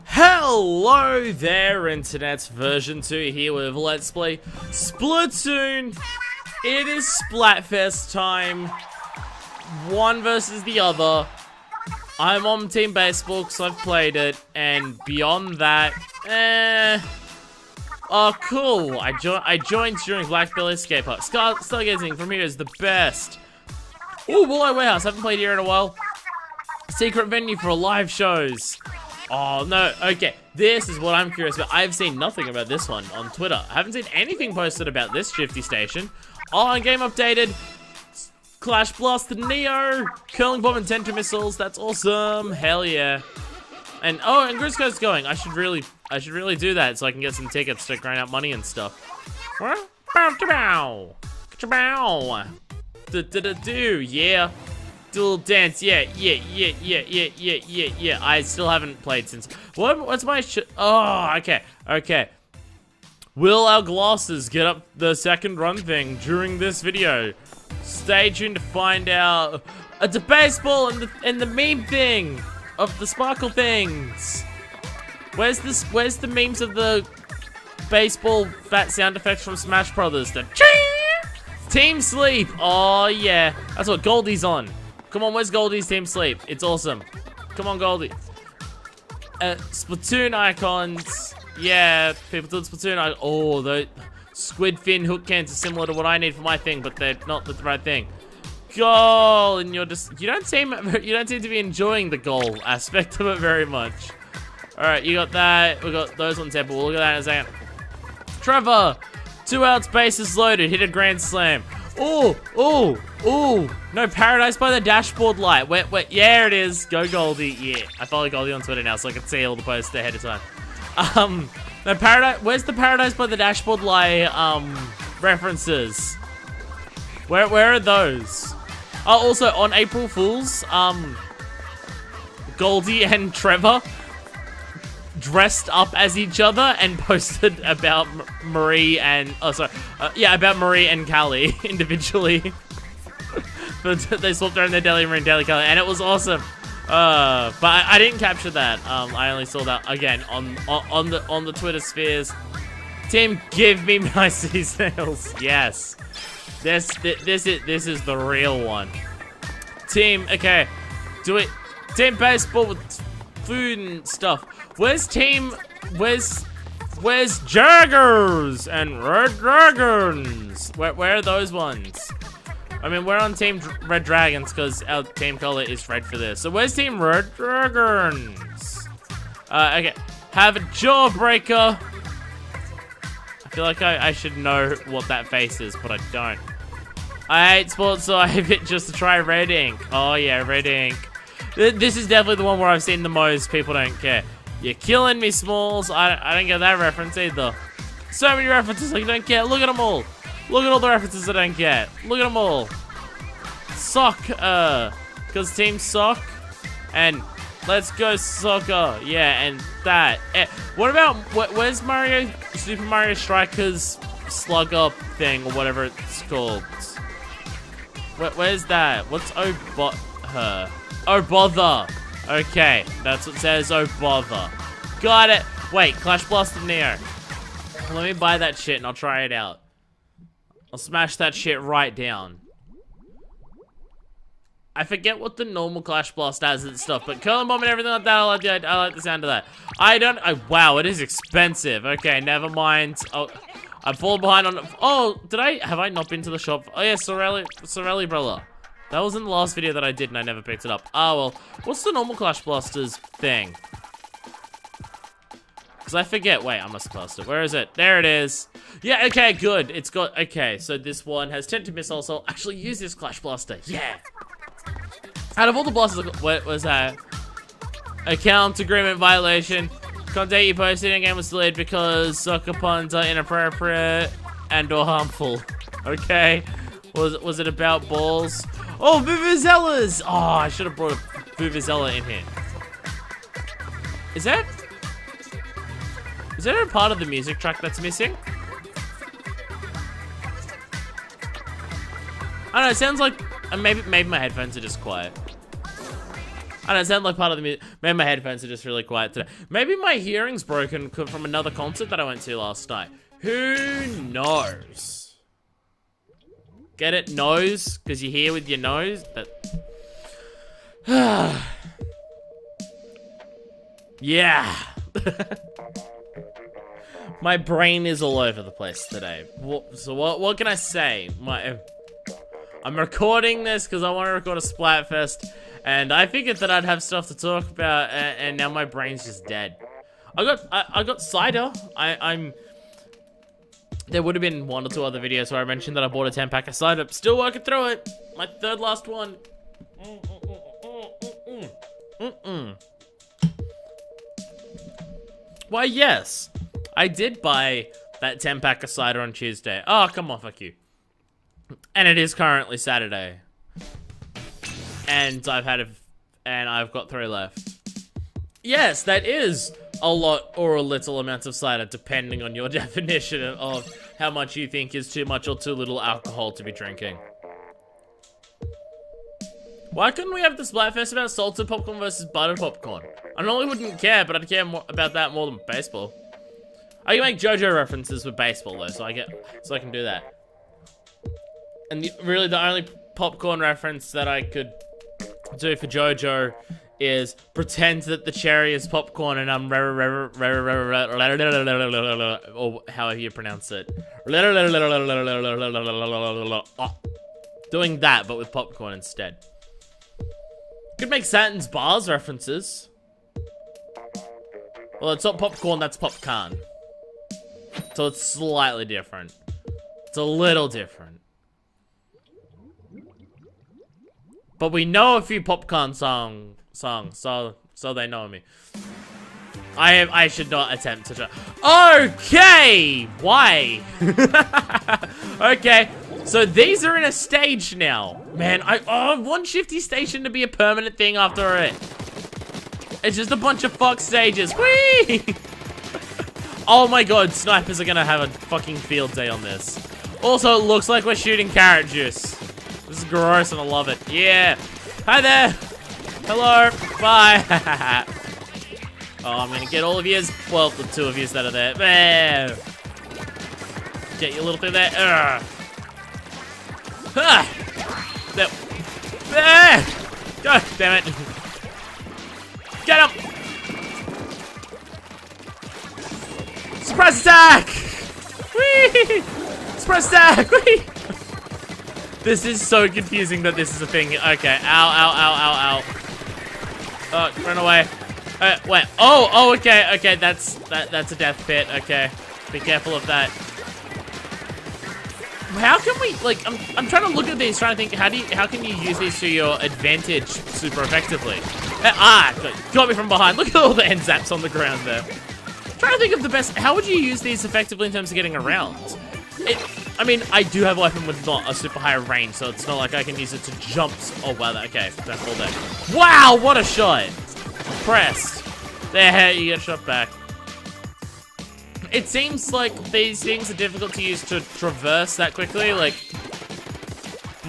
Hello there, Internet's version 2 here with Let's Play Splatoon. It is Splatfest time. One versus the other. I'm on Team Baseball because I've played it, and beyond that, oh, cool. I joined during Blackbelly Escape Park. Stargazing from here is the best. Ooh, Walleye Warehouse. Haven't played here in a while. Secret venue for live shows. Oh, no. Okay, this is what I'm curious about. I've seen nothing about this one on Twitter. I haven't seen anything posted about this shifty station. Oh, game updated. Clash Blast Neo. Curling Bomb and Tenter Missiles. That's awesome. Hell yeah. And, oh, and Grisco's going. I should really do that so I can get some tickets to grind out money and stuff. Yeah. Do a little dance, yeah. I still haven't played since. What's my oh, okay. Will our glasses get up the second run thing during this video? Stay tuned to find out. It's a baseball and the meme thing of the sparkle things. Where's the memes of the baseball bat sound effects from Smash Brothers? The Team Sleep. Oh yeah, that's what Goldie's on. Come on, where's Goldie's Team Sleep? It's awesome. Come on, Goldie. Splatoon icons. Yeah, people do Splatoon. Oh, the squid fin hook cans are similar to what I need for my thing, but they're not the right thing. Goal, and you're just you don't seem to be enjoying the goal aspect of it very much. All right, you got that. We got those ones there, but we'll look at that in a second. Trevor, 2 outs, bases loaded, hit a grand slam. Oh, no, Paradise by the Dashboard Light. Wait, yeah, it is. Go Goldie. Yeah, I follow Goldie on Twitter now, so I can see all the posts ahead of time. No, Paradise. Where's the Paradise by the Dashboard Light references? Where are those? Oh, also on April Fools, Goldie and Trevor dressed up as each other and posted about Marie and about Marie and Callie individually. But they swapped around their Daily Marie and Daily Callie, and it was awesome. But I didn't capture that. I only saw that again on the Twitter spheres. Team, give me my seasonals. Yes, this is the real one. Team, okay, do it. Team Baseball with food and stuff. Where's Jaggers and Red Dragons? Where are those ones? I mean, we're on Team Red Dragons because our team color is red for this. So where's Team Red Dragons? Okay, have a Jawbreaker. I feel like I should know what that face is, but I don't. I hate sports, so I have it just to try Red Ink. Oh yeah, Red Ink. This is definitely the one where I've seen the most people don't care. You're killing me, Smalls. I don't get that reference either. So many references I don't get. Look at them all. Look at all the references I don't get. Look at them all. Sock, because Team Sock. And let's go soccer. Yeah, and that. What about, where's Mario, Super Mario Strikers slug up thing, or whatever it's called? Where's that? What's oh bother. Okay, that's what it says, oh bother. Got it. Wait, Clash Blast Neo. Let me buy that shit and I'll try it out. I'll smash that shit right down. I forget what the normal Clash Blast has and stuff, but Curling Bomb and everything like that, I like the sound of that. Wow, it is expensive. Okay, never mind. Oh, I've fallen behind on, have I not been to the shop? Oh yeah, Sorelli Brother. That was in the last video that I did and I never picked it up. Oh, well. What's the normal Clash Blasters thing? Because I forget. Wait, I must have passed it. Where is it? There it is. Yeah, okay, good. It's got... Okay, so this one has Tenter Missiles, so I'll actually use this Clash Blaster. Yeah. Out of all the blasters... What was that? Account agreement violation. Content you posted in game was deleted because soccer puns are inappropriate and or harmful. Okay. Was it about balls? Oh, Vuvuzelas! Oh, I should have brought a Vuvuzela in here. Is there a part of the music track that's missing? I don't know, it sounds like... maybe my headphones are just quiet. I don't sound like part of the music. Maybe my headphones are just really quiet today. Maybe my hearing's broken from another concert that I went to last night. Who knows? Get it? Nose? Because you hear with your nose? Yeah. My brain is all over the place today. So what can I say? I'm recording this because I want to record a Splatfest, and I figured that I'd have stuff to talk about, and now my brain's just dead. I got cider. There would have been 1 or 2 other videos where I mentioned that I bought a 10-pack of cider. Still working through it. My 3rd last one. Why, yes. I did buy that 10-pack of cider on Tuesday. Oh, come on, fuck you. And it is currently Saturday. And I've got 3 left. Yes, that is a lot or a little amount of cider, depending on your definition of how much you think is too much or too little alcohol to be drinking. Why couldn't we have the Splatfest about salted popcorn versus buttered popcorn? I normally wouldn't care, but I'd care more about that more than baseball. I can make JoJo references with baseball though, so I can do that. And really the only popcorn reference that I could do for JoJo is pretend that the cherry is popcorn and I'm or however you pronounce it. Doing that, but with popcorn instead. Could make Satin's bars references. Well, it's not popcorn, that's popcorn. So it's slightly different. It's a little different. But we know a few popcorn songs, so they know me. I should not attempt to try. Okay! Why? Okay, so these are in a stage now. Man, I want Shifty Station to be a permanent thing after it. It's just a bunch of fuck stages. Whee! Oh my god, snipers are gonna have a fucking field day on this. Also, it looks like we're shooting carrot juice. This is gross and I love it. Yeah. Hi there. Hello. Bye. Oh, I'm gonna get all of yous. Well, the 2 of yous that are there. There. Get your little thing there. Ah. There. There. God damn it. Get him. Surprise attack. Whee. Surprise attack. Whee. This is so confusing that this is a thing. Okay. Ow, ow, ow, ow, ow. Run away. Wait. Oh, okay, okay. That's a death pit. Okay. Be careful of that. How can we, like, I'm trying to look at these, trying to think, how can you use these to your advantage super effectively? Got me from behind. Look at all the end zaps on the ground there. I'm trying to think of the best, how would you use these effectively in terms of getting around? I mean, I do have a weapon with not a super high range, so it's not like I can use it to jump. Oh, wow, okay, that's all there. Wow, what a shot! Pressed. There, you get shot back. It seems like these things are difficult to use to traverse that quickly. Like,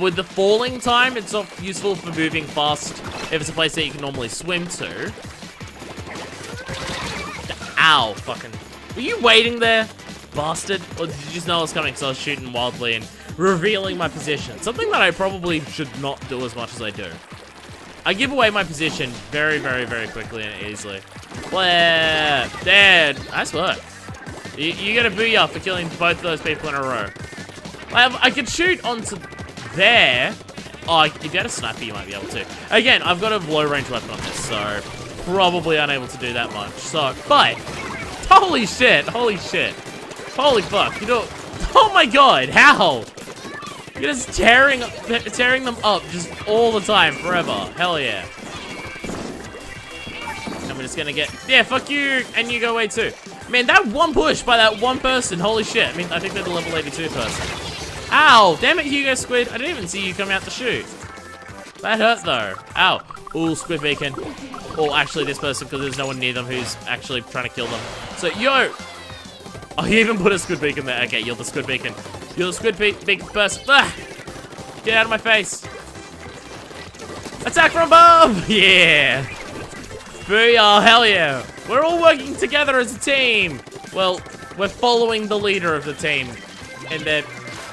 with the falling time, it's not useful for moving fast if it's a place that you can normally swim to. Ow, fucking. Were you waiting there, bastard? Or did you just know I was coming because I was shooting wildly and revealing my position? Something that I probably should not do as much as I do. I give away my position very, very, very quickly and easily. There, nice work. You get a booyah for killing both those people in a row. I could shoot onto there. Oh, if you had a sniper, you might be able to. Again, I've got a low-range weapon on this, so probably unable to do that much. So, but holy shit, holy shit, holy fuck! You know, oh my god, how? You're just tearing them up just all the time, forever. Hell yeah. And we're just gonna get, yeah, fuck you, and you go away too. Man, that one push by that one person, holy shit. I mean, I think they're the level 82 person. Ow, damn it, Hugo Squid. I didn't even see you come out to shoot. That hurt though. Ow. Ooh, Squid Beacon. Oh, actually this person, because there's no one near them who's actually trying to kill them. So, yo. Oh, he even put a Squid Beacon there. Okay, you're the Squid Beacon. You're the Squid Beacon person. Ah! Get out of my face. Attack from above! Yeah! Booyah, hell yeah! We're all working together as a team! Well, we're following the leader of the team in their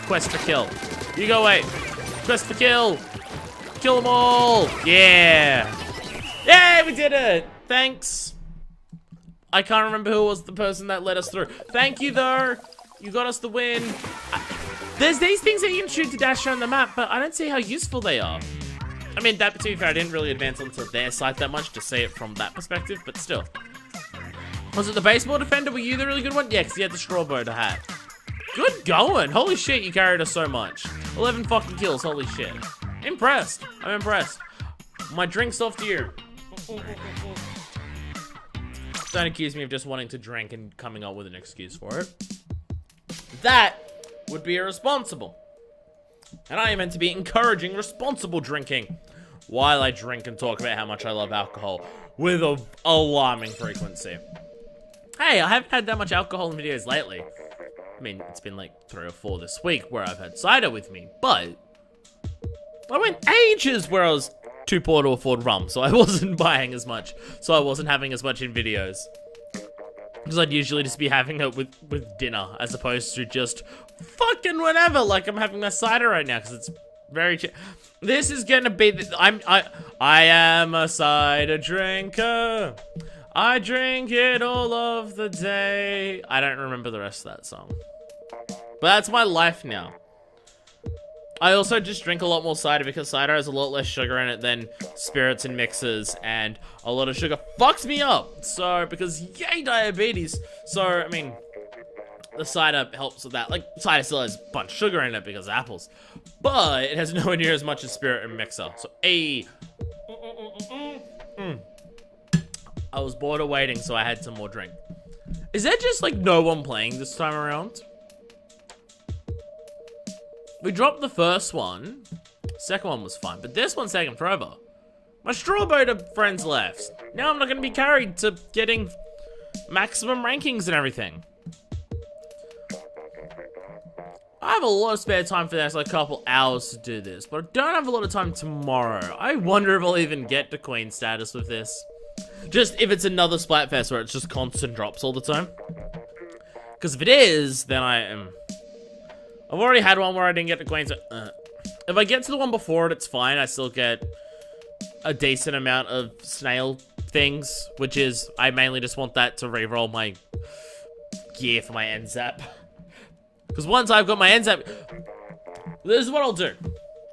quest for kill. You go away. Quest for kill! Kill them all! Yeah! Yay, we did it! Thanks. I can't remember who was the person that led us through. Thank you, though. You got us the win. There's these things that you can shoot to dash around the map, but I don't see how useful they are. I mean, to be fair, I didn't really advance onto their side that much to see it from that perspective, but still. Was it the baseball defender? Were you the really good one? Yeah, because you had the straw bow to hat. Good going. Holy shit, you carried us so much. 11 fucking kills, holy shit. Impressed. I'm impressed. My drink's off to you. Don't accuse me of just wanting to drink and coming up with an excuse for it. That would be irresponsible. And I am meant to be encouraging responsible drinking while I drink and talk about how much I love alcohol with an alarming frequency. Hey, I haven't had that much alcohol in videos lately. I mean, it's been like 3 or 4 this week where I've had cider with me, but I went ages where I was too poor to afford rum, so I wasn't buying as much, so I wasn't having as much in videos. Because I'd usually just be having it with dinner, as opposed to just fucking whatever, like I'm having my cider right now, because it's very cheap. This is gonna be, I am a cider drinker. I drink it all of the day. I don't remember the rest of that song. But that's my life now. I also just drink a lot more cider because cider has a lot less sugar in it than spirits and mixers, and a lot of sugar fucks me up. So, because yay diabetes. So, I mean, the cider helps with that. Like, cider still has a bunch of sugar in it because of apples, but it has nowhere near as much as spirit and mixer. So, I was bored of waiting, so I had some more drink. Is there just like no one playing this time around? We dropped the first one. Second one was fine, but this one's taking forever. My straw boat of friends left. Now I'm not going to be carried to getting maximum rankings and everything. I have a lot of spare time for this, like a couple hours to do this, but I don't have a lot of time tomorrow. I wonder if I'll even get to Queen status with this. Just if it's another Splatfest where it's just constant drops all the time. Because if it is, then I am... I've already had one where I didn't get to Queen, so... If I get to the one before it, it's fine. I still get a decent amount of snail things, which is, I mainly just want that to reroll my gear for my NZAP. Because once I've got my NZAP... This is what I'll do.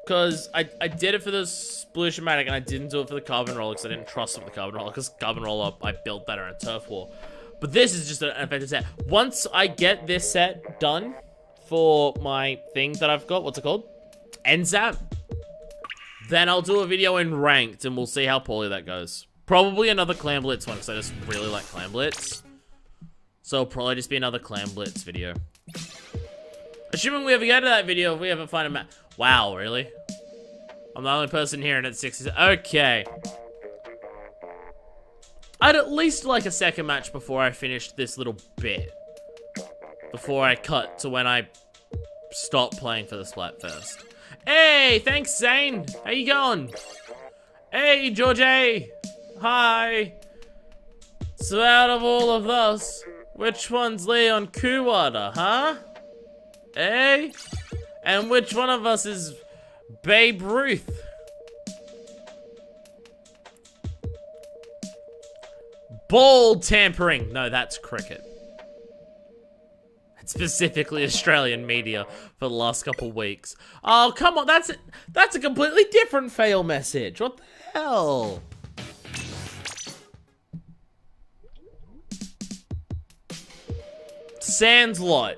Because I did it for the Splatoon and I didn't do it for the Carbon Roller because I didn't trust it with the Carbon Roller, because Carbon Roller, I built better in Turf War. But this is just an effective set. Once I get this set done for my thing that I've got, what's it called? NZAP. Then I'll do a video in Ranked and we'll see how poorly that goes. Probably another Clan Blitz one because I just really like Clan Blitz. So it'll probably just be another Clan Blitz video. Assuming we ever get to that video, if we ever find a map. Wow, really? I'm the only person here and it's 60. Okay. I'd at least like a second match before I finished this little bit. Before I cut to when I stop playing for the Splatfest. Hey, thanks, Zane. How you going? Hey, George A. Hi. So out of all of us, which one's Leon Kuwata, huh? Eh? And which one of us is Babe Ruth? Ball tampering. No, that's cricket. It's specifically Australian media for the last couple weeks. Oh, come on. That's a completely different fail message. What the hell? Sandslot.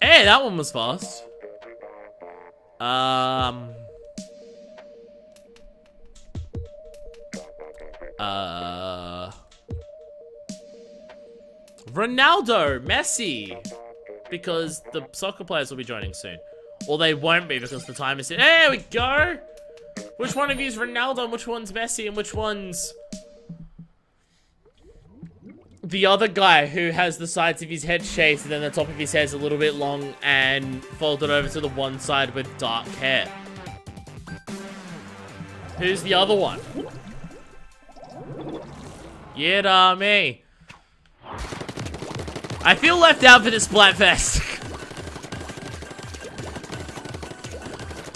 Hey, that one was fast. Ronaldo, Messi, because the soccer players will be joining soon. Or they won't be because the time is... There we go! Which one of you is Ronaldo and which one's Messi and which one's... the other guy who has the sides of his head shaved and then the top of his hair is a little bit long and folded over to the one side with dark hair. Who's the other one? Yeah, me. I feel left out for this Splatfest.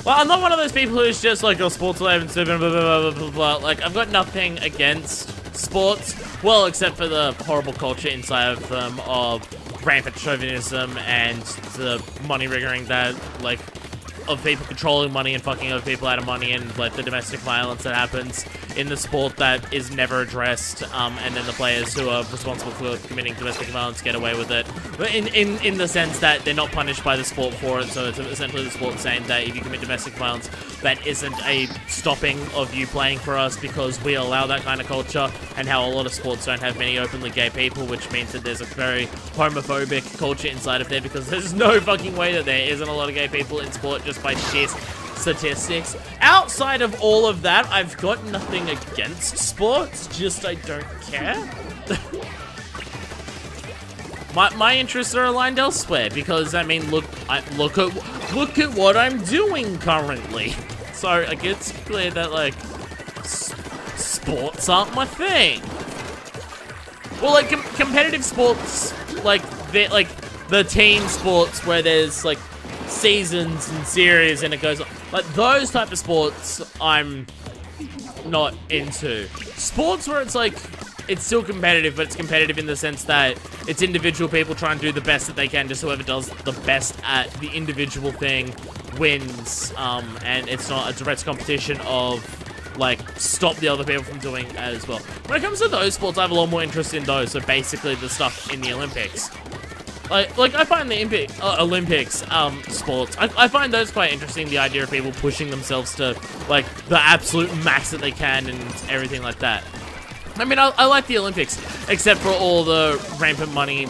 Well, I'm not one of those people who's just like, oh, sports 11, blah, blah, blah, blah, blah. Like, I've got nothing against sports. Well, except for the horrible culture inside of them of rampant chauvinism and the money riggering that, like, of people controlling money and fucking other people out of money and, like, the domestic violence that happens in the sport that is never addressed, and then the players who are responsible for committing domestic violence get away with it. But in the sense that they're not punished by the sport for it, so it's essentially the sport saying that if you commit domestic violence, that isn't a stopping of you playing for us because we allow that kind of culture, and how a lot of sports don't have many openly gay people, which means that there's a very homophobic culture inside of there because there's no fucking way that there isn't a lot of gay people in sport just by sheer statistics. Outside of all of that, I've got nothing against sports, just I don't care. my interests are aligned elsewhere because, I mean, look at what I'm doing currently. So like, it's clear that like sports aren't my thing. Well, like competitive sports, like the team sports where there's like seasons and series and it goes on. Like those type of sports I'm not into. Sports where it's like, it's still competitive, but it's competitive in the sense that it's individual people trying to do the best that they can, just whoever does the best at the individual thing wins, and it's not a direct competition of like stop the other people from doing as well. When it comes to those sports, I have a lot more interest in those, so basically the stuff in the Olympics. Like I find the Olympics sports, I find those quite interesting, the idea of people pushing themselves to like the absolute max that they can and everything like that. I mean, I like the Olympics, except for all the rampant money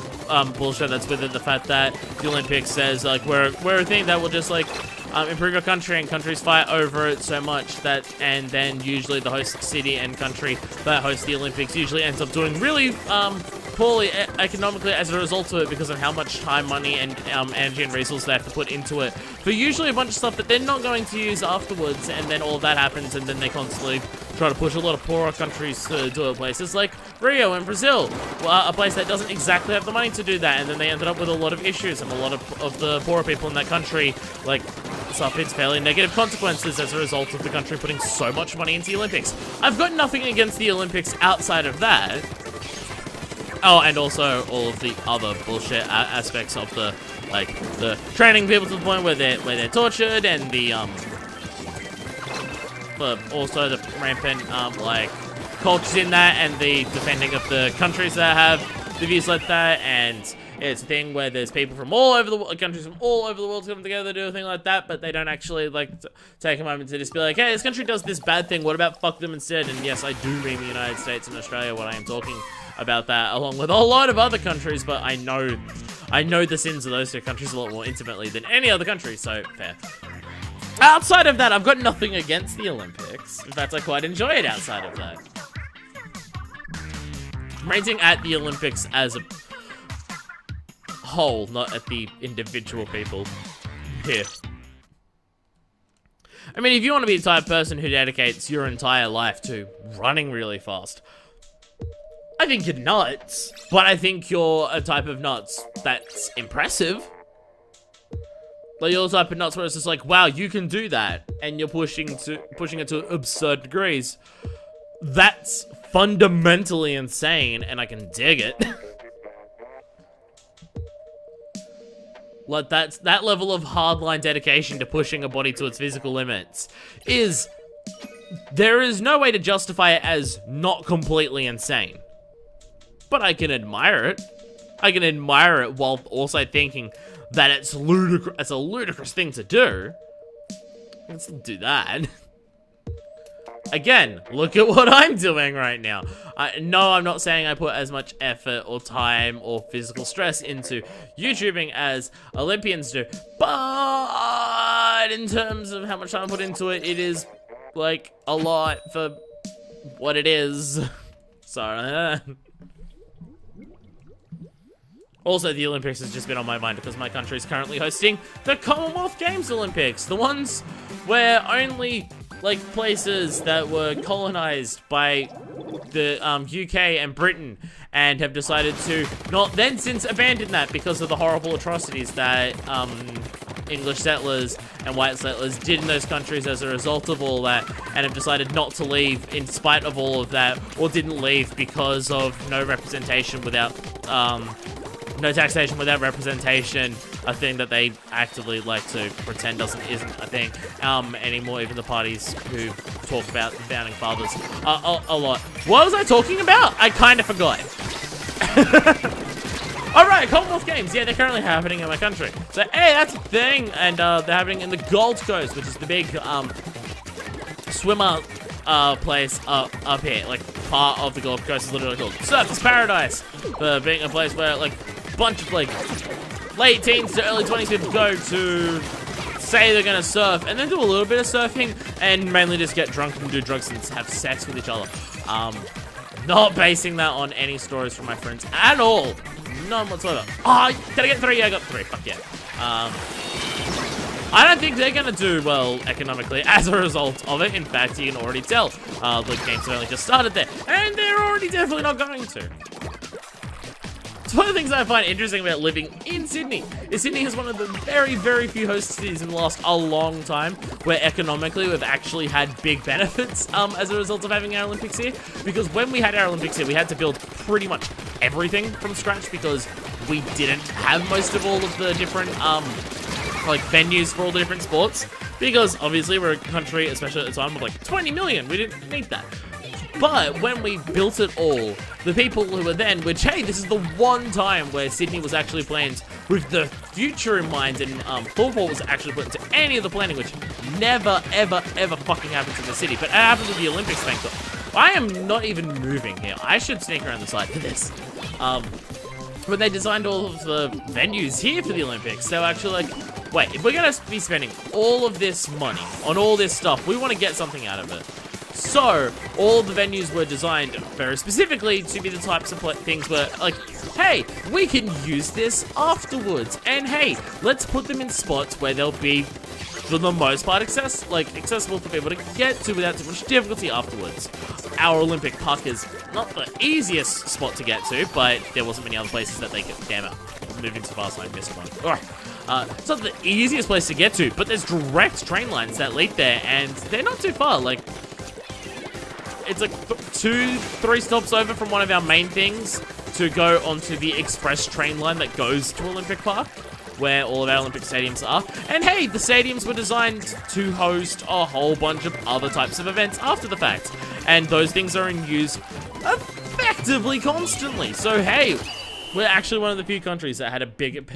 bullshit that's with it. The fact that the Olympics says like we're a thing that will just like improve your country, and countries fight over it so much that, and then usually the host city and country that hosts the Olympics usually ends up doing really poorly economically as a result of it because of how much time, money, and energy and resources they have to put into it for usually a bunch of stuff that they're not going to use afterwards, and then all of that happens, and then they constantly try to push a lot of poorer countries to do it. Places like Rio in Brazil, a place that doesn't exactly have the money to do that, and then they ended up with a lot of issues, and a lot of the poorer people in that country like suffered fairly negative consequences as a result of the country putting so much money into the Olympics. I've got nothing against the Olympics outside of that. Oh, and also all of the other bullshit aspects of the, like, the training people to the point where they're tortured, and the also the rampant like cultures in that, and the defending of the countries that have the views like that, and it's a thing where there's people from all over the world, countries from all over the world come together to do a thing like that, but they don't actually like take a moment to just be like, hey, this country does this bad thing, what about fuck them instead? And yes, I do mean the United States and Australia when I am talking about that, along with a lot of other countries, but I know the sins of those two countries a lot more intimately than any other country, so fair. Outside of that, I've got nothing against the Olympics. In fact, I quite enjoy it outside of that. Ranting at the Olympics as a whole, not at the individual people here. I mean, if you want to be the type of person who dedicates your entire life to running really fast, I think you're nuts, but I think you're a type of nuts that's impressive. Like, you're the type of nuts where it's just like, wow, you can do that, and you're pushing it to absurd degrees. That's fundamentally insane, and I can dig it. Like, that level of hardline dedication to pushing a body to its physical limits is... There is no way to justify it as not completely insane. But I can admire it. I can admire it while also thinking that it's a ludicrous thing to do. Let's do that. Again, look at what I'm doing right now. No, I'm not saying I put as much effort or time or physical stress into YouTubing as Olympians do. But in terms of how much time I put into it, it is, like, a lot for what it is. So, Also, the Olympics has just been on my mind because my country is currently hosting the Commonwealth Games Olympics. The ones where only, like, places that were colonized by the UK and Britain and have decided to not then since abandon that because of the horrible atrocities that English settlers and white settlers did in those countries as a result of all that, and have decided not to leave in spite of all of that, or didn't leave because of no representation without no taxation without representation, a thing that they actively like to pretend isn't a thing anymore, even the parties who talk about the founding fathers a lot. What was I talking about? I kind of forgot. Alright, Commonwealth Games. Yeah, they're currently happening in my country. So, hey, that's a thing. And they're happening in the Gold Coast, which is the big swimmer place up here. Like, part of the Gold Coast is literally called Surfer's Paradise. For being a place where, like, a bunch of, like, late teens to early 20s people go to say they're gonna surf, and then do a little bit of surfing, and mainly just get drunk and do drugs and have sex with each other. Not basing that on any stories from my friends at all. None whatsoever. Oh, did I get 3? Yeah, I got 3. Fuck yeah. I don't think they're gonna do well economically as a result of it. In fact, you can already tell. The games have only just started there, and they're already definitely not going to. It's one of the things I find interesting about living in Sydney is Sydney is one of the very, very few host cities in the last a long time where economically we've actually had big benefits as a result of having our Olympics here. Because when we had our Olympics here, we had to build pretty much everything from scratch because we didn't have most of all of the different like venues for all the different sports. Because obviously we're a country, especially at the time, of like 20 million. We didn't need that. But when we built it all, the people who were then, which, hey, this is the one time where Sydney was actually planned with the future in mind, and thought was actually put into any of the planning, which never, ever, ever fucking happens in the city. But it happens with the Olympics, thank God. I am not even moving here. I should sneak around the side for this. When they designed all of the venues here for the Olympics, they were actually like, wait, if we're going to be spending all of this money on all this stuff, we want to get something out of it. So, all the venues were designed very specifically to be the types of things where, like, hey, we can use this afterwards. And hey, let's put them in spots where they'll be, for the most part, accessible for people to get to without too much difficulty afterwards. Our Olympic Park is not the easiest spot to get to, but there wasn't many other places that they could, damn it, moving too fast, I missed one. Alright. It's not the easiest place to get to, but there's direct train lines that lead there, and they're not too far, like, it's like 2-3 stops over from one of our main things to go onto the express train line that goes to Olympic Park, where all of our Olympic stadiums are. And hey, the stadiums were designed to host a whole bunch of other types of events after the fact. And those things are in use effectively constantly. So hey, we're actually one of the few countries that had a big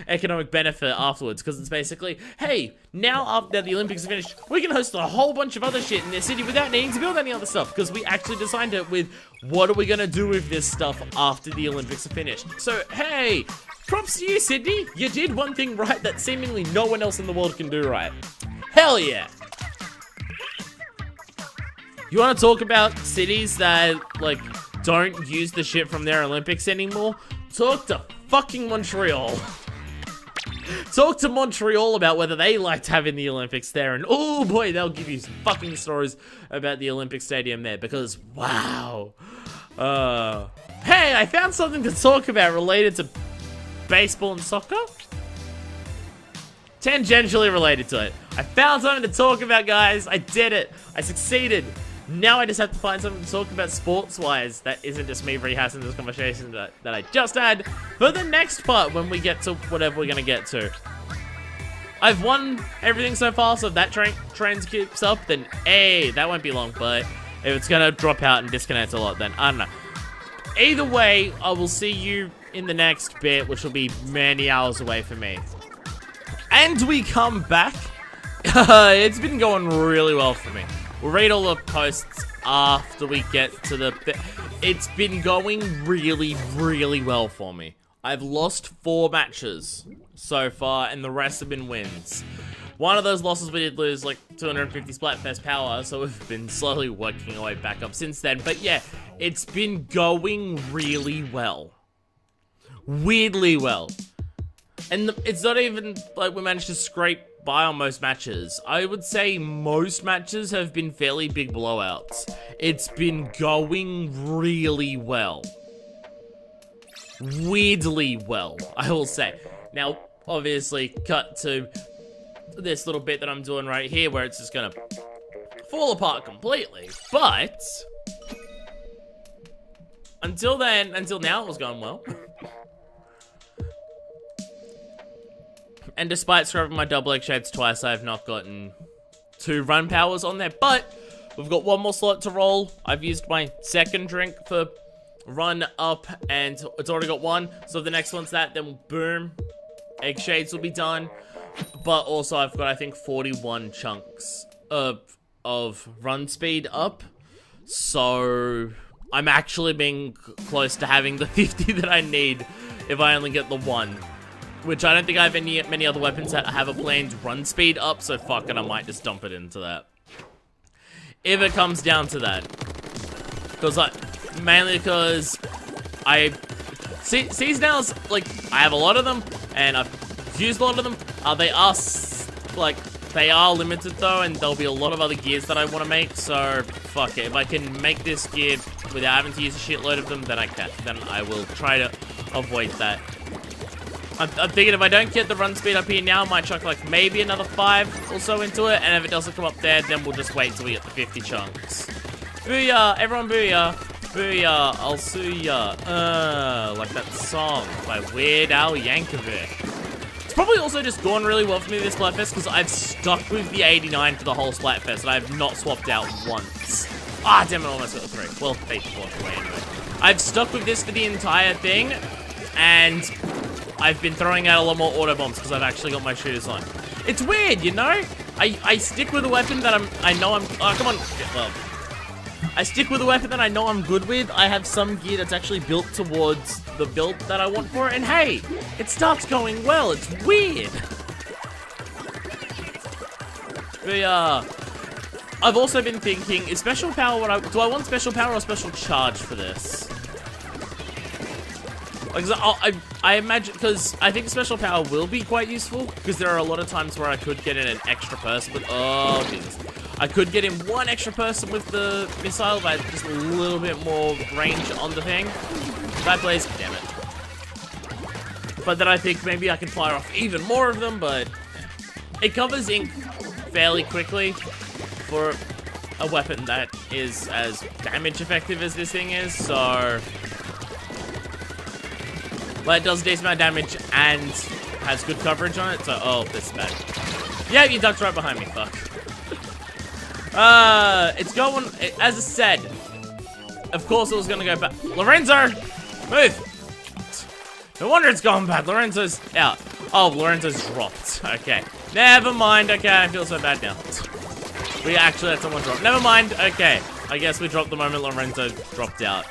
economic benefit afterwards, because it's basically, hey, now after the Olympics are finished, we can host a whole bunch of other shit in their city without needing to build any other stuff, because we actually designed it with, what are we going to do with this stuff after the Olympics are finished? So, hey, props to you, Sydney. You did one thing right that seemingly no one else in the world can do right. Hell yeah. You want to talk about cities that, like, don't use the shit from their Olympics anymore? Talk to fucking Montreal. Talk to Montreal about whether they liked having the Olympics there, and oh boy, they'll give you some fucking stories about the Olympic Stadium there, because wow. Hey, I found something to talk about related to baseball and soccer? Tangentially related to it. I found something to talk about, guys. I did it. I succeeded. Now I just have to find something to talk about sports-wise that isn't just me rehashing this conversation that I just had for the next part when we get to whatever we're going to get to. I've won everything so far, so if that train keeps up, then hey, that won't be long, but if it's going to drop out and disconnect a lot, then I don't know. Either way, I will see you in the next bit, which will be many hours away for me. And we come back. It's been going really well for me. We'll read all the posts after we get to the bit. It's been going really, really well for me. I've lost 4 matches so far, and the rest have been wins. One of those losses we did lose like 250 Splatfest power, so we've been slowly working our way back up since then. But yeah, it's been going really well. weirdly well. And it's not even like we managed to scrape by on most matches. I would say most matches have been fairly big blowouts. It's been going really well. Weirdly well, I will say. Now, obviously, cut to this little bit that I'm doing right here where it's just gonna fall apart completely. But until now, it was going well. And despite scrubbing my double egg shades twice, I have not gotten 2 run powers on there. But we've got 1 more slot to roll. I've used my second drink for run up, and it's already got 1. So if the next one's that, then boom, egg shades will be done. But also I've got, I think, 41 chunks of run speed up. So I'm actually being close to having the 50 that I need if I only get the 1. Which I don't think I have many other weapons that have a planned run speed up, so fuck it, I might just dump it into that. If it comes down to that. Because mainly because seasonals, like, I have a lot of them, and I've used a lot of them. They are limited though, and there'll be a lot of other gears that I want to make, so fuck it. If I can make this gear without having to use a shitload of them, then I can. Then I will try to avoid that. I'm thinking if I don't get the run speed up here now, I might chuck like maybe another 5 or so into it, and if it doesn't come up there, then we'll just wait till we get the 50 chunks. Booyah! Everyone booyah! Booyah! I'll sue ya! Like that song by Weird Al Yankovic. It's probably also just gone really well for me this Splatfest, because I've stuck with the 89 for the whole Splatfest, and I have not swapped out once. Ah, damn it, I almost got the 3. Well, they walked away anyway. I've stuck with this for the entire thing, and I've been throwing out a lot more auto bombs because I've actually got my shooters on. It's weird, you know? I stick with a weapon that I know I'm... Oh, come on. Well, I stick with a weapon that I know I'm good with. I have some gear that's actually built towards the build that I want for it. And hey, it starts going well. It's weird. But, I've also been thinking, is special power do I want special power or special charge for this? Like, I imagine, because I think special power will be quite useful, because there are a lot of times where I could get in an extra person with, oh, Jesus. I could get in 1 extra person with the missile, but just a little bit more range on the thing. Bad place, damn it. But then I think maybe I can fire off even more of them, but it covers ink fairly quickly for a weapon that is as damage effective as this thing is, so... Well, it does a decent amount of damage and has good coverage on it, so... Oh, this is bad. Yeah, you ducked right behind me, fuck. It's going... As I said, of course it was gonna go back. Lorenzo! Move! No wonder it's going bad. Lorenzo's out. Oh, Lorenzo's dropped. Okay. Never mind. Okay, I feel so bad now. We actually had someone drop. Never mind. Okay. I guess we dropped the moment Lorenzo dropped out.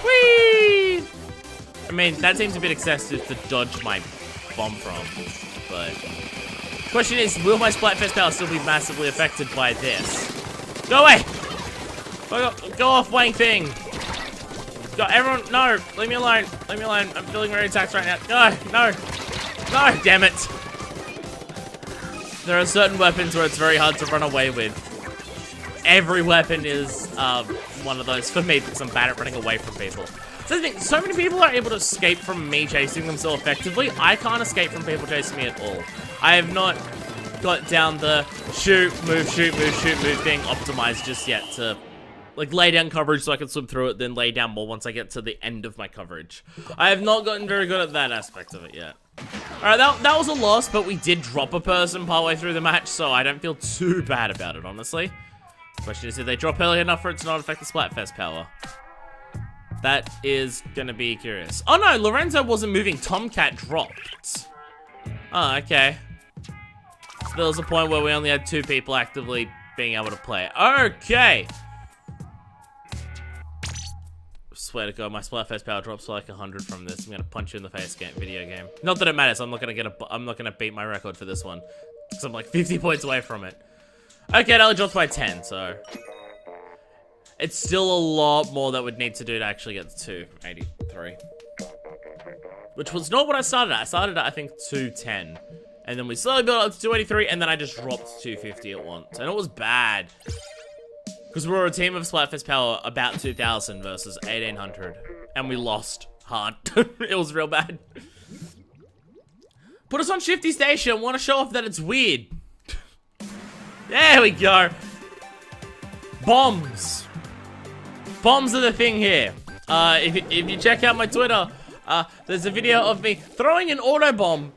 Whee! I mean, that seems a bit excessive to dodge my bomb from, but... Question is, will my Splatfest power still be massively affected by this? Go away! Go off, Wang thing! Go, everyone, no! Leave me alone! Leave me alone! I'm feeling very attacked right now. No! No! Damn it! There are certain weapons where it's very hard to run away with. Every weapon is one of those for me because I'm bad at running away from people. So many people are able to escape from me chasing them so effectively. I can't escape from people chasing me at all. I have not got down the shoot, move thing optimized just yet to like lay down coverage so I can swim through it, then lay down more once I get to the end of my coverage. I have not gotten very good at that aspect of it yet. Alright, that was a loss, but we did drop a person partway through the match, so I don't feel too bad about it, honestly. Question is, did they drop early enough for it to not affect the Splatfest power? That is gonna be curious. Oh no, Lorenzo wasn't moving. Tomcat dropped. Oh, okay. So there was a point where we only had 2 people actively being able to play. Okay. Swear to God, my Splatfest power drops like 100 from this. I'm gonna punch you in the face, video game. Not that it matters. I'm not gonna beat my record for this one, because I'm like 50 points away from it. Okay, it only drops by 10, so it's still a lot more that would need to do to actually get to 283. which was not what I started at. I started at, I think, 210. And then we slowly built up to 283, and then I just dropped 250 at once. And it was bad. Because we were a team of Splatfest power about 2,000 versus 1,800. And we lost hard. It was real bad. Put us on Shifty Station. Want to show off that it's weird. There we go. Bombs. Bombs are the thing here. If you check out my Twitter, there's a video of me throwing an auto bomb,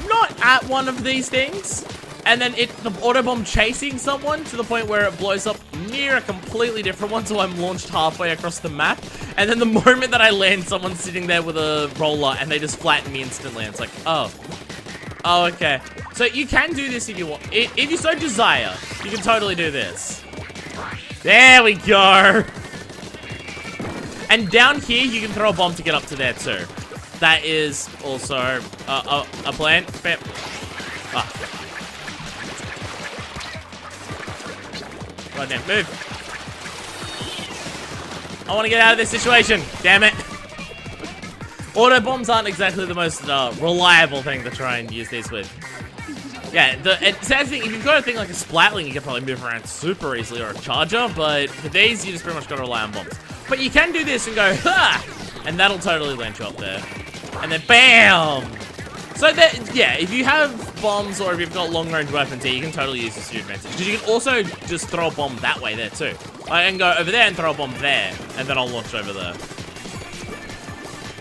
not at one of these things, and then the auto bomb chasing someone to the point where it blows up near a completely different one, so I'm launched halfway across the map, and then the moment that I land, someone's sitting there with a roller, and they just flatten me instantly, and it's like, oh, okay. So you can do this if you want. If you so desire, you can totally do this. There we go. And down here, you can throw a bomb to get up to there too. That is also a plan. Ah. Right now, move. I want to get out of this situation. Damn it. Auto bombs aren't exactly the most reliable thing to try and use these with. Yeah, the sad thing, if you've got a thing like a Splatling, you can probably move around super easily, or a Charger, but for these, you just pretty much got to rely on bombs. But you can do this and go, ha! And that'll totally land you up there. And then, bam! So, that, yeah, if you have bombs or if you've got long-range weapons here, you can totally use this to your advantage. Because you can also just throw a bomb that way there, too. I can go over there and throw a bomb there, and then I'll launch over there.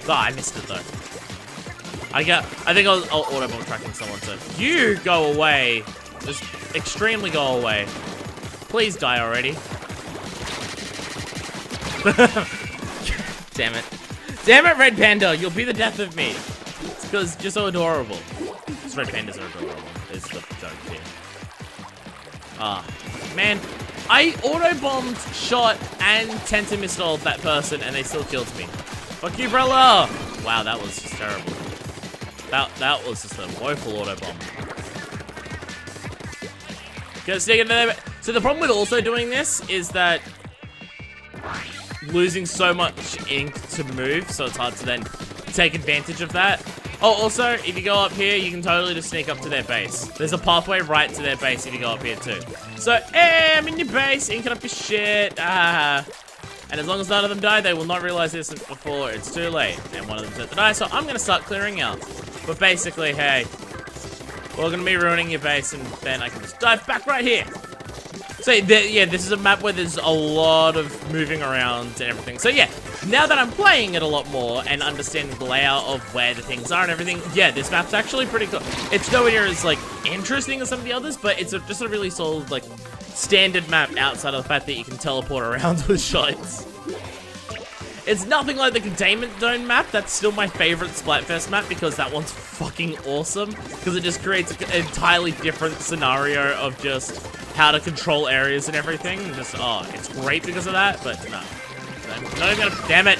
Oh, I missed it, though. I think I was auto bomb tracking someone, so you go away. Just extremely go away. Please die already. Damn it. Damn it, Red Panda. You'll be the death of me. It's because you're so adorable. Because Red Pandas are adorable. Is the joke here. Ah, man. I auto-bombed, shot, and tenta-missile that person, and they still killed me. Fuck you, Brella! Wow, that was just terrible. That was just a woeful auto-bomb. So the problem with also doing this is that losing so much ink to move, so it's hard to then take advantage of that. Oh, also, if you go up here, you can totally just sneak up to their base. There's a pathway right to their base if you go up here too. So, hey, I'm in your base, inking up your shit. And as long as none of them die, they will not realize this before it's too late. And one of them's about to die, so I'm gonna start clearing out. But basically, hey, we're gonna be ruining your base, and then I can just dive back right here. So, yeah, this is a map where there's a lot of moving around and everything. So, yeah, now that I'm playing it a lot more and understanding the layout of where the things are and everything, yeah, this map's actually pretty cool. It's nowhere near as, like, interesting as some of the others, but it's just a really solid, like, standard map outside of the fact that you can teleport around with shots. It's nothing like the Containment Zone map. That's still my favorite Splatfest map because that one's fucking awesome. Because it just creates an entirely different scenario of just how to control areas and everything. And just, oh, it's great because of that, but no. I'm not even gonna, damn it.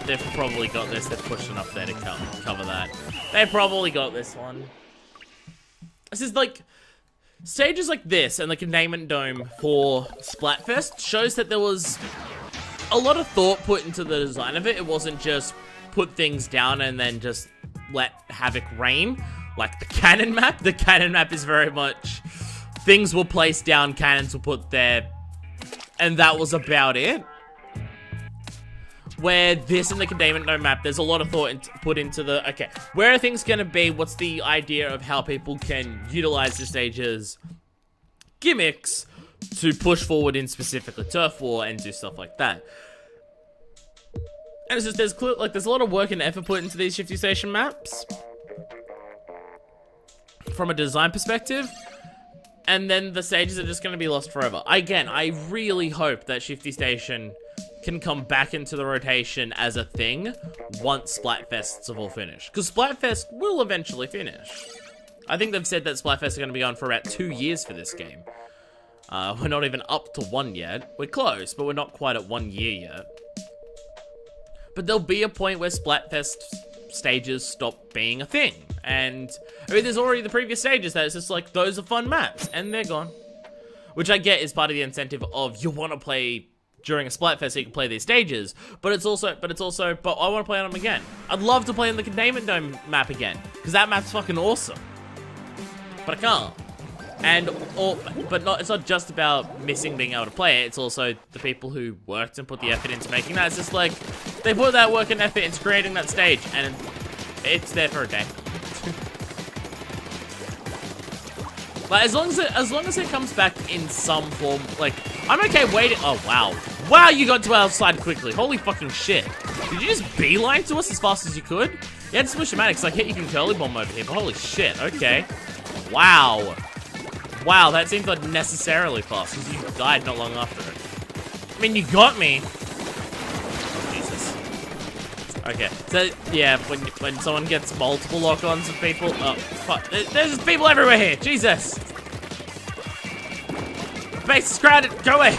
They've probably got this. They've pushed enough there to cover that. They probably got this one. This is like... Stages like this and the Containment Dome for Splatfest shows that there was a lot of thought put into the design of it. It wasn't just put things down and then just let havoc reign like the cannon map. The cannon map is very much things were placed down, cannons were put there, and that was about it. Where this and the Containment Dome map, there's a lot of thought put into the, okay, where are things going to be? What's the idea of how people can utilize the stage's gimmicks to push forward in specifically turf war and do stuff like that? And it's just, there's a lot of work and effort put into these Shifty Station maps from a design perspective. And then the stages are just going to be lost forever. Again, I really hope that Shifty Station can come back into the rotation as a thing once Splatfests have all finished. Because Splatfest will eventually finish. I think they've said that Splatfest are going to be on for about 2 years for this game. We're not even up to 1 yet. We're close, but we're not quite at 1 year yet. But there'll be a point where Splatfest stages stop being a thing. And, I mean, there's already the previous stages that it's just like, those are fun maps, and they're gone. Which I get is part of the incentive of you want to play during a Splatfest so you can play these stages, but I want to play on them again. I'd love to play on the Containment Dome map again, because that map's fucking awesome. But I can't. It's not just about missing being able to play it, it's also the people who worked and put the effort into making that. It's just like, they put that work and effort into creating that stage, and it's there for a day. Like, as long as it comes back in some form, like, I'm okay waiting. Oh, wow. Wow, you got to our side quickly. Holy fucking shit. Did you just beeline to us as fast as you could? You had to switch schematics, like, hit you can curly bomb over here, but holy shit, okay. Wow. Wow, that seems unnecessarily fast, because you died not long after it. I mean, you got me. Oh, Jesus. Okay, so, yeah, when someone gets multiple lock-ons of people... Oh, fuck. There's people everywhere here. Jesus. Base is crowded. Go away.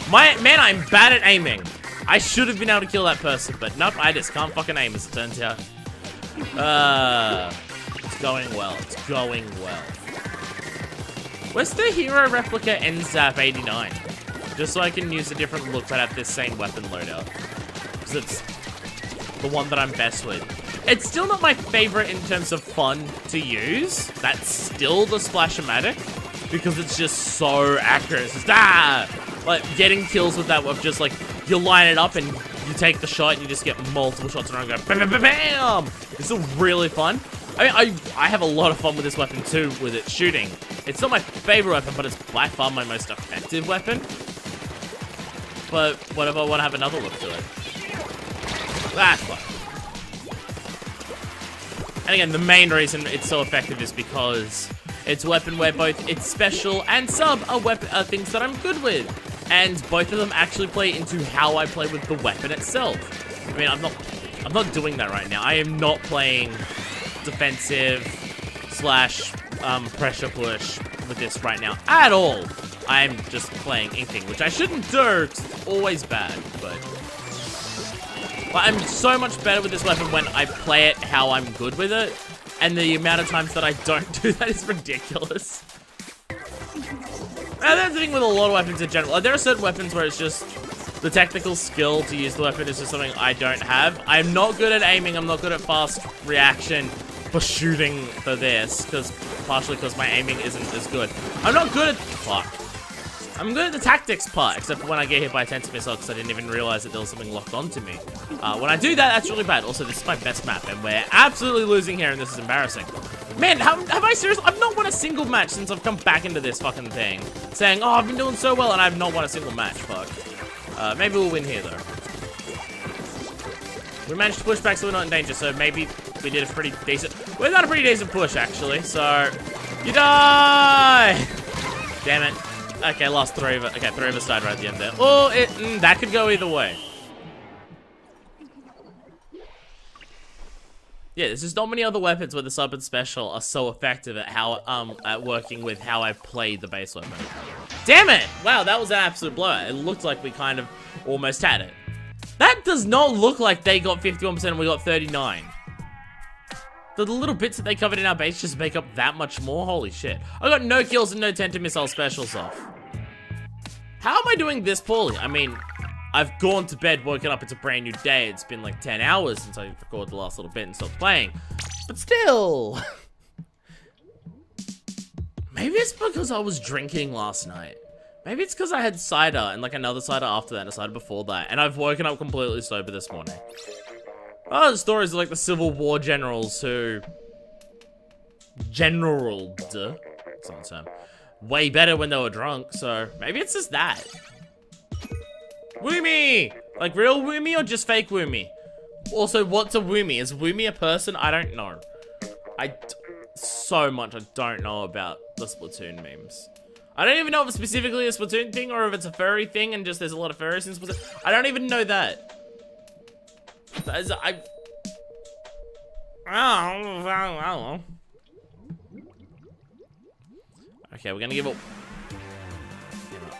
Man, I'm bad at aiming. I should have been able to kill that person, but nope, I just can't fucking aim, as it turns out. It's going well. It's going well. Where's the hero replica NZAP 89? Just so I can use a different look but have this same weapon loadout. Because it's the one that I'm best with. It's still not my favorite in terms of fun to use. That's still the Splash-O-Matic. Because it's just so accurate. It's just, like, getting kills with that of just, like, you line it up and you take the shot and you just get multiple shots in a row and go bam, bam, bam, bam! It's still really fun. I mean, I have a lot of fun with this weapon too, with it shooting. It's not my favorite weapon, but it's by far my most effective weapon. But what if I want to have another look to it? That's fun. And again, the main reason it's so effective is because it's a weapon where both its special and sub are things that I'm good with. And both of them actually play into how I play with the weapon itself. I mean, I'm not doing that right now. I am not playing defensive / pressure push with this right now at all. I'm just playing inking, which I shouldn't do, 'cause it's always bad, but I'm so much better with this weapon when I play it how I'm good with it, and the amount of times that I don't do that is ridiculous. And that's the thing with a lot of weapons in general. Like, there are certain weapons where it's just the technical skill to use the weapon is just something I don't have. I'm not good at aiming, I'm not good at fast reaction for shooting for this, partially because my aiming isn't as good. I'm not good at, I'm good at the tactics part, except for when I get hit by a tensor missile, because I didn't even realize that there was something locked onto me. When I do that, that's really bad. Also, this is my best map, and we're absolutely losing here, and this is embarrassing. Man, have I seriously? I've not won a single match since I've come back into this fucking thing, saying, oh, I've been doing so well, and I've not won a single match. Fuck. Maybe we'll win here, though. We managed to push back, so we're not in danger, so maybe we did a pretty decent... We've done a pretty decent push, actually, so... You die! Damn it. Okay, lost 3 of it. Okay, 3 of us died right at the end there. Oh, that could go either way. Yeah, there's just not many other weapons where the sub and special are so effective at how, at working with how I played the base weapon. Damn it! Wow, that was an absolute blowout. It looked like we kind of almost had it. That does not look like they got 51% and we got 39. The little bits that they covered in our base just make up that much more? Holy shit. I got no kills and no tenter missile specials off. How am I doing this poorly? I mean, I've gone to bed, woken up, it's a brand new day. It's been like 10 hours since I recorded the last little bit and stopped playing. But still. Maybe it's because I was drinking last night. Maybe it's because I had cider and like another cider after that and a cider before that. And I've woken up completely sober this morning. Oh, the stories of like the Civil War generals who... Generaled. That's not the term. Way better when they were drunk, so maybe it's just that. Woomy! Like real Woomy or just fake Woomy? Also, what's a Woomy? Is Woomy a person? I don't know. So much I don't know about the Splatoon memes. I don't even know if it's specifically a Splatoon thing or if it's a furry thing and just there's a lot of furries in Splatoon. I don't even know that. I don't know. Okay, we're gonna give it...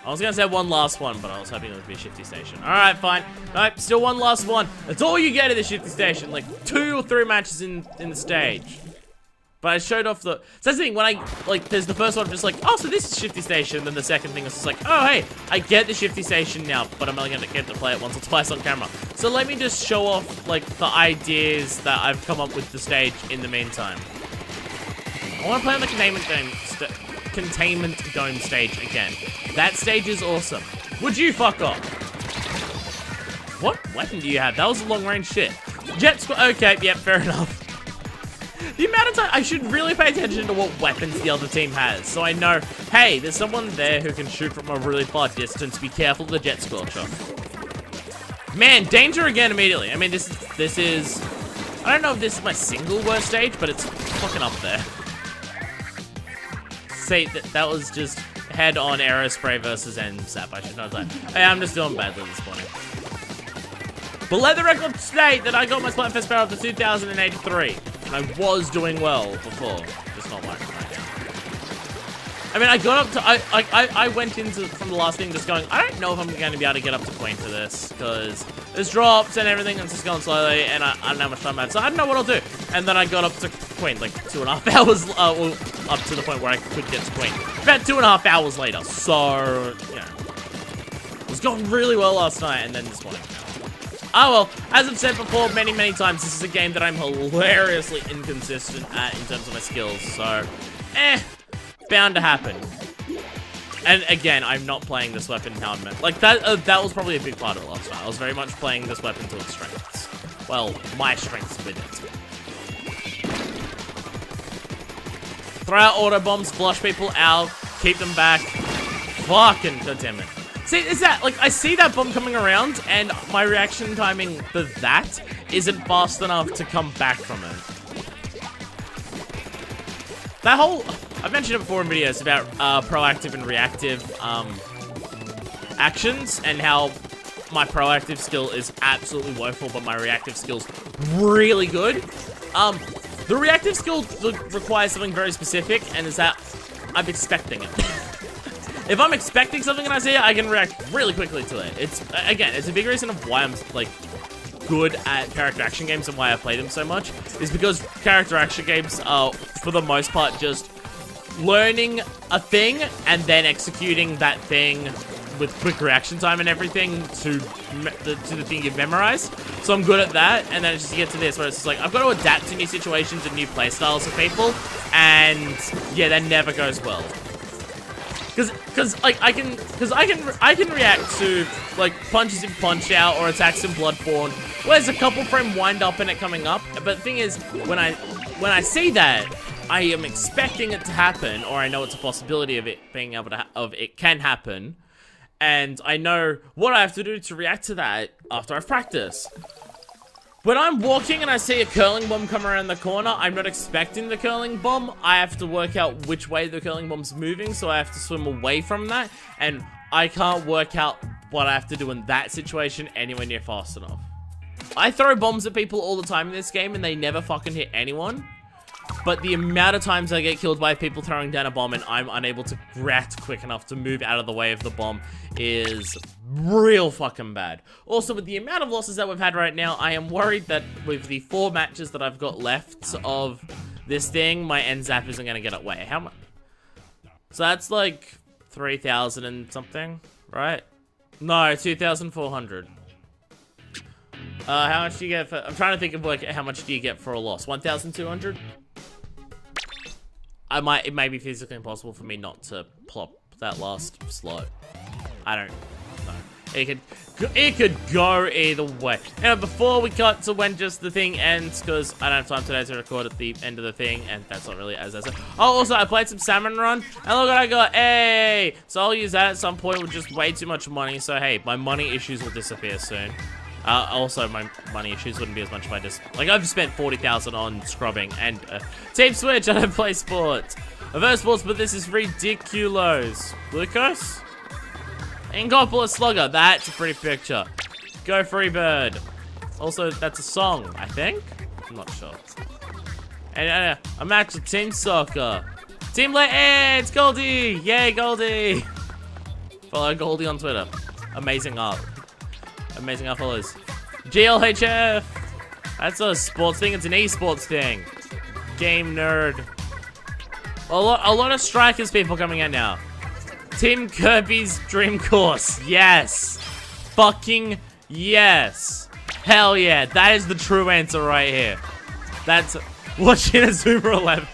I was gonna say one last one, but I was hoping it would be a shifty station. Alright, fine. Nope, still one last one. That's all you get at the shifty station. Like 2 or 3 matches in the stage. But I showed off the... So that's the thing, when I... Like, there's the first one, I'm just like, oh, so this is Shifty Station. Then the second thing is just like, oh, hey, I get the Shifty Station now, but I'm only going to get to play it once or twice on camera. So let me just show off, like, the ideas that I've come up with the stage in the meantime. I want to play on the Containment Dome stage again. That stage is awesome. Would you fuck off? What weapon do you have? That was a long-range shit. Jet Squad. Okay, yep, fair enough. The amount of time I should really pay attention to what weapons the other team has, so I know, hey, there's someone there who can shoot from a really far distance. Be careful of the Jet Scorcher. Man, danger again immediately. I mean, this is. I don't know if this is my single worst stage, but it's fucking up there. See, that was just head-on Aerospray versus NSAP. I should know that. Hey, I'm just doing badly this morning. But let the record state that I got my Splatfest power up to 2083. And I was doing well before. Just not like right now. I mean, I got up to... I went into from the last thing just going, I don't know if I'm going to be able to get up to Queen for this. Because there's drops and everything. It's just going slowly. And I don't know how much time I have. So I don't know what I'll do. And then I got up to Queen like 2.5 hours. Well, up to the point where I could get to Queen. About 2.5 hours later. So, yeah. It was going really well last night. And then this morning. Oh well, as I've said before many, many times, this is a game that I'm hilariously inconsistent at in terms of my skills, so, bound to happen. And again, I'm not playing this weapon how I'm meant. Like, that was probably a big part of it last night. I was very much playing this weapon to its strengths. Well, my strengths with it. Throw out auto bombs, flush people out, keep them back. Fucking goddammit. See, is that, like, I see that bomb coming around, and my reaction timing for that isn't fast enough to come back from it. That whole, I've mentioned it before in videos about proactive and reactive actions, and how my proactive skill is absolutely woeful, but my reactive skill's really good. The reactive skill requires something very specific, and is that I'm expecting it. If I'm expecting something and I see it, I can react really quickly to it. It's, again, it's a big reason of why I'm, like, good at character action games and why I play them so much, is because character action games are, for the most part, just learning a thing and then executing that thing with quick reaction time and everything to the thing you've memorized. So I'm good at that, and then it's just to get to this where it's just like, I've got to adapt to new situations and new playstyles of people, and yeah, that never goes well. Cause I can react to like punches in Punch Out or attacks in Bloodborne, where there's a couple frame wind up and it coming up. But the thing is, when I see that, I am expecting it to happen, or I know it's a possibility of it being able to it can happen, and I know what I have to do to react to that after I've practiced. When I'm walking and I see a curling bomb come around the corner, I'm not expecting the curling bomb. I have to work out which way the curling bomb's moving, so I have to swim away from that, and I can't work out what I have to do in that situation anywhere near fast enough. I throw bombs at people all the time in this game, and they never fucking hit anyone. But the amount of times I get killed by people throwing down a bomb and I'm unable to react quick enough to move out of the way of the bomb is real fucking bad. Also, with the amount of losses that we've had right now, I am worried that with the 4 matches that I've got left of this thing, my NZAP isn't going to get it. Wait, how much? So that's like 3,000 and something, right? No, 2,400. How much do you get for... I'm trying to think of like how much do you get for a loss? 1,200? It may be physically impossible for me not to plop that last slot. I don't know. It could go either way. Now, before we cut to when just the thing ends, because I don't have time today to record at the end of the thing, and that's not really as I said. Oh, also, I played some Salmon Run, and look what I got. Hey! So I'll use that at some point with just way too much money, so hey, my money issues will disappear soon. Also, my money issues wouldn't be as much if I just... Like, I've spent 40,000 on scrubbing and... Team Switch, I don't play sports. I play sports, but this is ridiculous. Glucose? Ingopolis Slugger. That's a pretty picture. Go Freebird. Also, that's a song, I think? I'm not sure. And a match with Team Soccer. Team Hey, it's Goldie! Yay, Goldie! Follow Goldie on Twitter. Amazing art. Amazing art follows. GLHF! That's a sports thing, it's an esports thing. Game nerd. A lot of Strikers people coming out now. Team Kirby's Dream Course. Yes. Fucking yes. Hell yeah. That is the true answer right here. That's watching Azuma 11.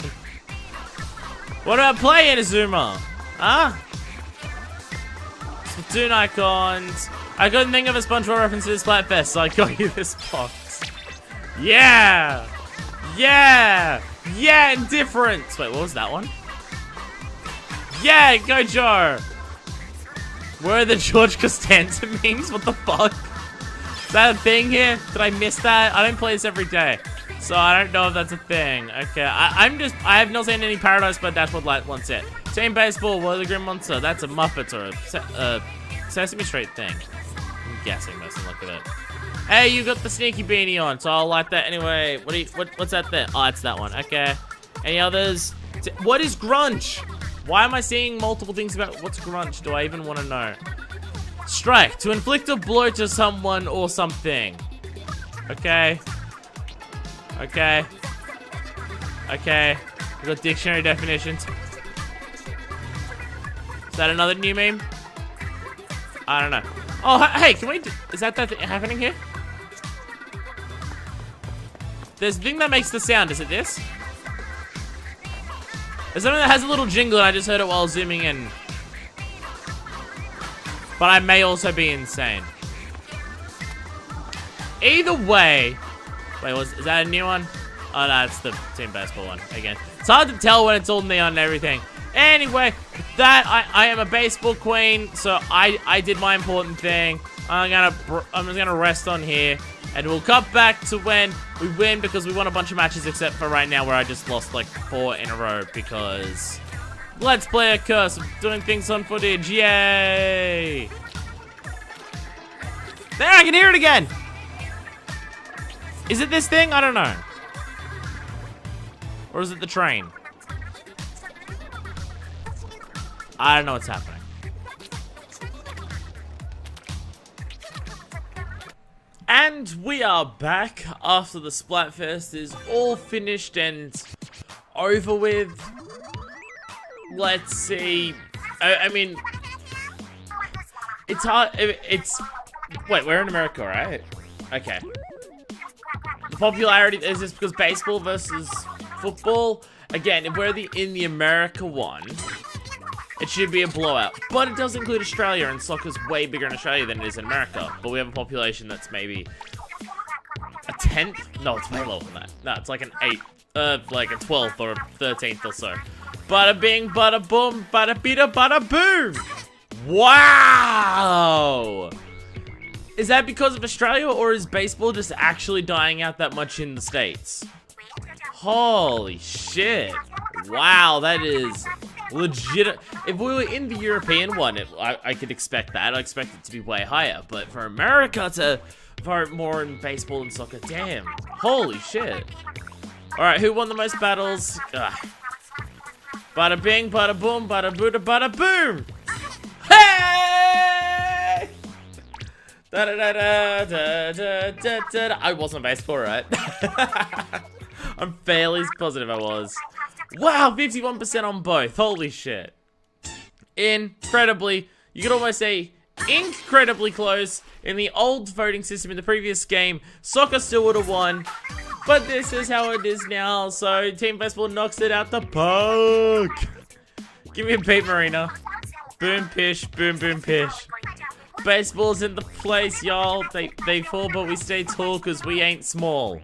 What about playing Azuma? Huh? Splatoon icons. I couldn't think of a SpongeBob reference to Splatfest, so I got you this box. Yeah! Yeah! Yeah, indifference! Wait, what was that one? Yeah, go Joe! Where are the George Costanza memes? What the fuck? Is that a thing here? Did I miss that? I don't play this every day, so I don't know if that's a thing. Okay, I have not seen any Paradise, but that's what Light once said. Team Baseball, what are the Green Monster? That's a Muppet or a Sesame Street thing. I'm guessing this and look at it. Hey, you got the sneaky beanie on, so I'll like that anyway. What's that there? Oh, it's that one. Okay. Any others? What is grunge? Why am I seeing multiple things about what's grunge? Do I even want to know? Strike. To inflict a blow to someone or something. Okay. Okay. Okay. We got dictionary definitions. Is that another new meme? I don't know. Oh, hey, can we... Is that thing happening here? There's a thing that makes the sound. Is it this? There's something that has a little jingle and I just heard it while zooming in. But I may also be insane. Either way... Wait, is that a new one? Oh, no, it's the Team Baseball one again. It's hard to tell when it's all neon and everything. Anyway, with that, I am a baseball queen, so I did my important thing. I'm just gonna rest on here, and we'll cut back to when we win because we won a bunch of matches, except for right now where I just lost like 4 in a row because Let's Play a curse of doing things on footage. Yay! There, I can hear it again. Is it this thing? I don't know. Or is it the train? I don't know what's happening. And we are back after the Splatfest is all finished and over with. Let's see. I mean, it's hard. Wait, we're in America, right? Okay. The popularity is this because baseball versus football. Again, if we're in the America one, it should be a blowout. But it does include Australia, and soccer's way bigger in Australia than it is in America. But we have a population that's maybe a 10th? No, it's way lower than that. No, it's like an 8th, like a 12th or a 13th or so. Bada bing, bada boom, bada bida, bada boom! Wow! Is that because of Australia, or is baseball just actually dying out that much in the States? Holy shit. Wow, that is legit. If we were in the European one, I could expect that. I expect it to be way higher. But for America to vote more in baseball and soccer, damn. Holy shit. Alright, who won the most battles? Ugh. Bada bing, bada boom, bada booda, bada boom! Hey! Da da da da da da da da. I wasn't baseball, right? I'm fairly positive I was. Wow, 51% on both. Holy shit. Incredibly, you could almost say incredibly close. In the old voting system in the previous game, soccer still would have won. But this is how it is now. So Team Baseball knocks it out the park. Give me a beat, Marina. Boom, pish, boom, boom, pish. Baseball's in the place, y'all. They fall, but we stay tall because we ain't small.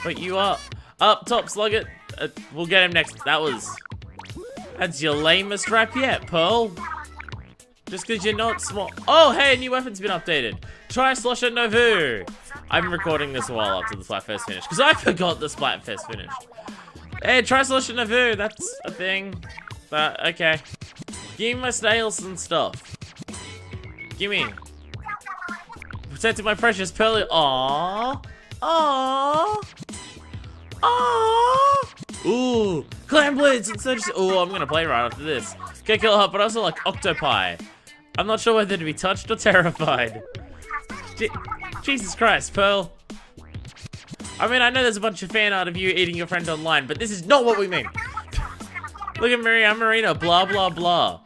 But you are. Up top, slug it. We'll get him next. That's your lamest rap yet, Pearl. Just because you're not small. Oh, hey, a new weapon's been updated. Try Slosher Novu. I've been recording this a while after the Splatfest finished because I forgot the Splatfest finished. Hey, try Slosher Novu. That's a thing. Okay. Give me my snails and stuff. Gimme. Protecting my precious Pearly. Aww. Aww. Aww. Ooh. Clam Blades and such. Ooh, I'm gonna play right after this. Okay, Kill Hut, but also like Octopi. I'm not sure whether to be touched or terrified. Jesus Christ, Pearl. I mean, I know there's a bunch of fan art of you eating your friend online, but this is not what we mean. Look at Maria Marina, blah, blah, blah.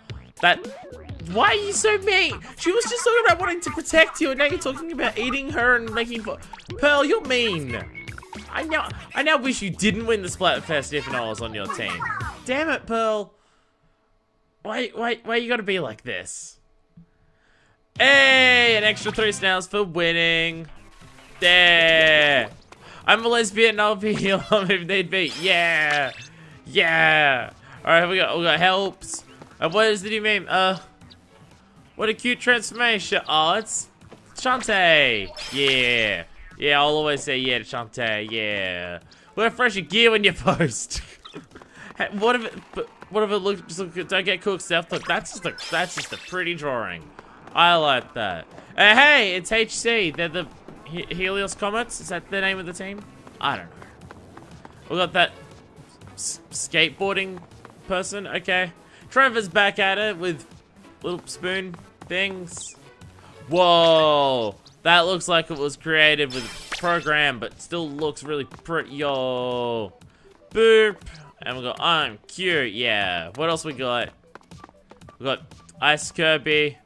Why are you so mean? She was just talking about wanting to protect you, and now you're talking about eating her and making fun. Pearl, you're mean. I now wish you didn't win the Splatfest if I was on your team. Damn it, Pearl. Why you gotta be like this? Hey, an extra 3 snails for winning. There. I'm a lesbian, I'll be here if need be. Yeah. Yeah. Alright, we got helps. And what is the new meme? What a cute transformation. Oh, it's Shantae. Yeah. Yeah, I'll always say yeah to Shantae. Yeah. Wear fresher gear when you post. What if it looks don't get cooked stuff? Look, that's just a pretty drawing. I like that. Hey, it's HC. They're the Helios Comets. Is that the name of the team? I don't know. We got that skateboarding person. Okay. Trevor's back at it with little spoon things. Whoa. That looks like it was created with a program, but still looks really pretty. Yo. Boop. And we got I'm cute. Yeah. What else we got? We got Ice Kirby.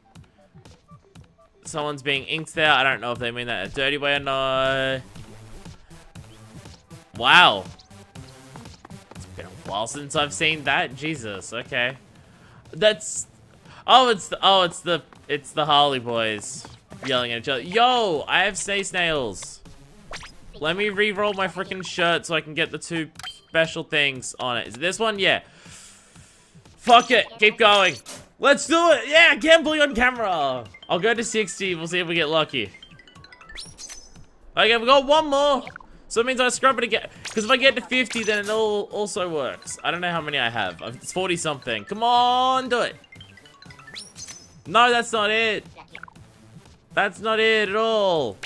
Someone's being inked there. I don't know if they mean that in a dirty way or not. Wow. It's been a while since I've seen that. Jesus. Okay. That's. Oh, it's the Harley boys yelling at each other. Yo, I have snails. Let me re-roll my freaking shirt so I can get the 2 special things on it. Is it this one? Yeah. Fuck it. Keep going. Let's do it. Yeah, gambling on camera. I'll go to 60. We'll see if we get lucky. Okay, we got 1 more. So it means I scrub it again. Because if I get to 50, then it all also works. I don't know how many I have. It's 40 something. Come on, do it. No, that's not it. That's not it at all.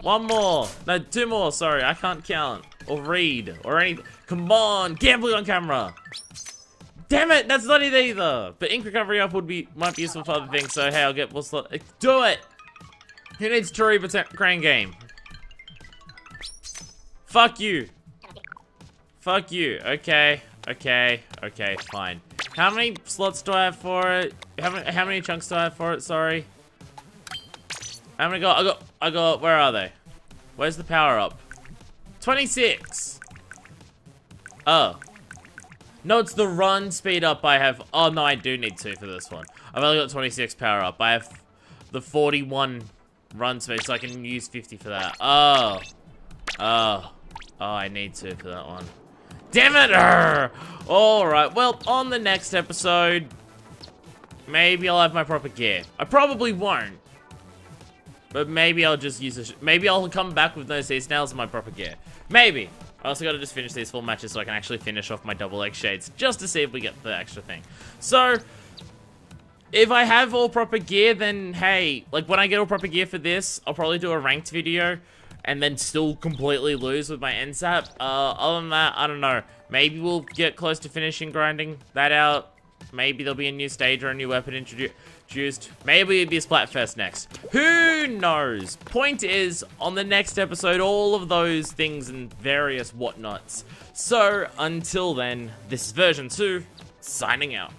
1 more. No, 2 more. Sorry, I can't count or read or anything. Come on, gambling on camera. Damn it, that's not it either. But ink recovery up might be useful for other things. So hey, I'll get more slot. Do it. Who needs Tori crane game? Fuck you. Fuck you. Okay. Okay. Okay. Fine. How many slots do I have for it? How many chunks do I have for it? Sorry. How many I got. Where are they? Where's the power up? 26. Oh. No, it's the run speed up I have. Oh, no, I do need 2 for this one. I've only got 26 power up. I have the 41 run speed, so I can use 50 for that. Oh. Oh. Oh, I need 2 for that one. Damn it! Alright, well, on the next episode, maybe I'll have my proper gear. I probably won't. But maybe I'll just use maybe I'll come back with no sea snails in my proper gear. Maybe. I also gotta just finish these 4 matches so I can actually finish off my double X shades, just to see if we get the extra thing. So, if I have all proper gear, then hey, like when I get all proper gear for this, I'll probably do a ranked video, and then still completely lose with my NSAP. Other than that, I don't know. Maybe we'll get close to finishing grinding that out. Maybe there'll be a new stage or a new weapon introduced. Maybe it'll be a Splatfest next. Who knows? Point is, on the next episode, all of those things and various whatnots. So, until then, this is version 2, signing out.